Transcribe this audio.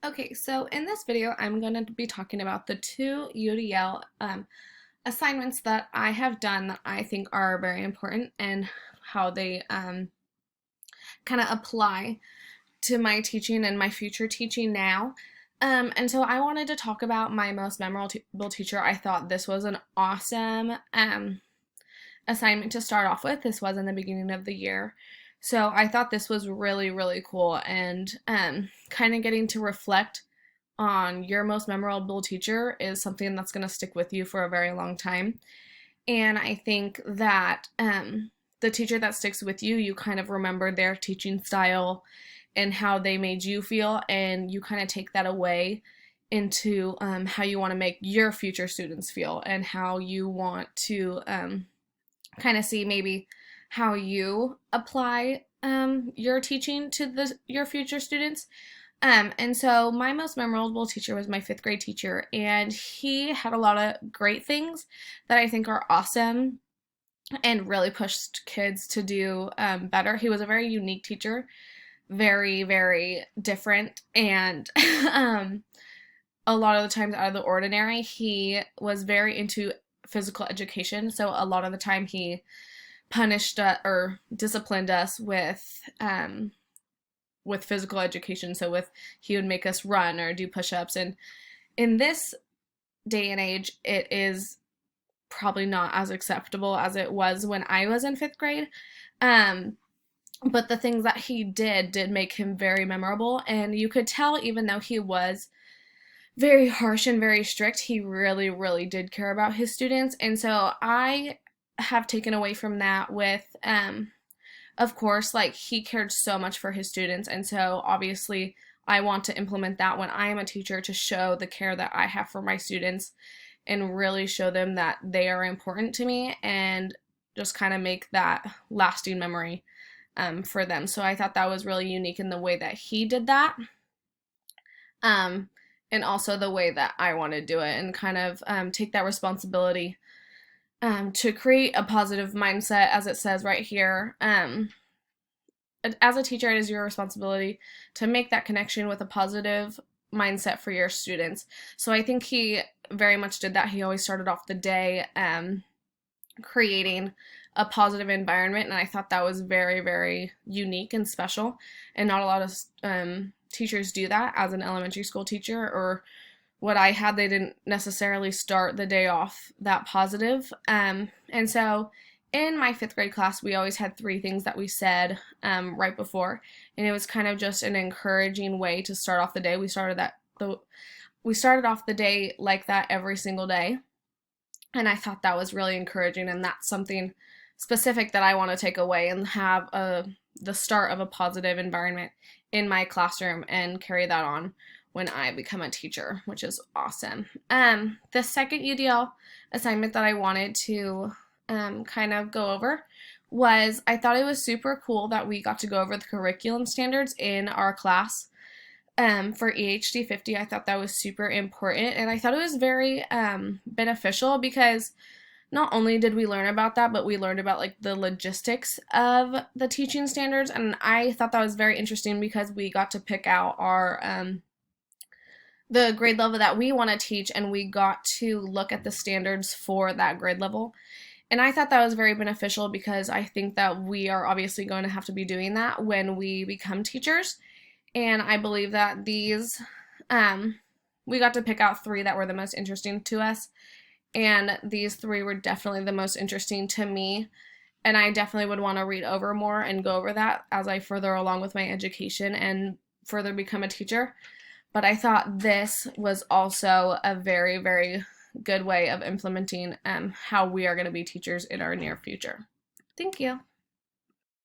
Okay, so in this video, I'm going to be talking about the two UDL assignments that I have done that I think are very important and how they kind of apply to my teaching and my future teaching now. And so I wanted to talk about my most memorable teacher. I thought this was an awesome assignment to start off with. This was in the beginning of the year. So I thought this was really, really cool and kind of getting to reflect on your most memorable teacher is something that's going to stick with you for a very long time. And I think that the teacher that sticks with you, you kind of remember their teaching style and how they made you feel, and you kind of take that away into how you want to make your future students feel and how you want to kind of see maybe how you apply your teaching to your future students. And so my most memorable teacher was my fifth grade teacher, and he had a lot of great things that I think are awesome and really pushed kids to do better. He was a very unique teacher, very, very different, and a lot of the times out of the ordinary. He was very into physical education, so a lot of the time he punished or disciplined us with physical education. So he would make us run or do push-ups, and in this day and age it is probably not as acceptable as it was when I was in fifth grade. But the things that he did make him very memorable, and you could tell even though he was very harsh and very strict, he really, really did care about his students. And so I have taken away from that with of course, like, he cared so much for his students, and so obviously I want to implement that when I am a teacher, to show the care that I have for my students and really show them that they are important to me, and just kind of make that lasting memory for them. So I thought that was really unique in the way that he did that, and also the way that I want to do it, and kind of take that responsibility to create a positive mindset, as it says right here. As a teacher, it is your responsibility to make that connection with a positive mindset for your students. So I think he very much did that. He always started off the day creating a positive environment, and I thought that was very, very unique and special, and not a lot of teachers do that. As an elementary school teacher, or what I had, they didn't necessarily start the day off that positive. And so in my fifth grade class, we always had three things that we said right before, and it was kind of just an encouraging way to start off the day. We started off the day like that every single day, and I thought that was really encouraging, and that's something specific that I want to take away and have the start of a positive environment in my classroom and carry that on when I become a teacher, which is awesome. The second UDL assignment that I wanted to kind of go over was, I thought it was super cool that we got to go over the curriculum standards in our class for EHD 50. I thought that was super important, and I thought it was very beneficial, because not only did we learn about that, but we learned about like the logistics of the teaching standards, and I thought that was very interesting because we got to pick out our the grade level that we want to teach, and we got to look at the standards for that grade level. And I thought that was very beneficial, because I think that we are obviously going to have to be doing that when we become teachers. And I believe that these, we got to pick out three that were the most interesting to us. And these three were definitely the most interesting to me. And I definitely would want to read over more and go over that as I further along with my education and further become a teacher. But I thought this was also a very, very good way of implementing how we are going to be teachers in our near future. Thank you.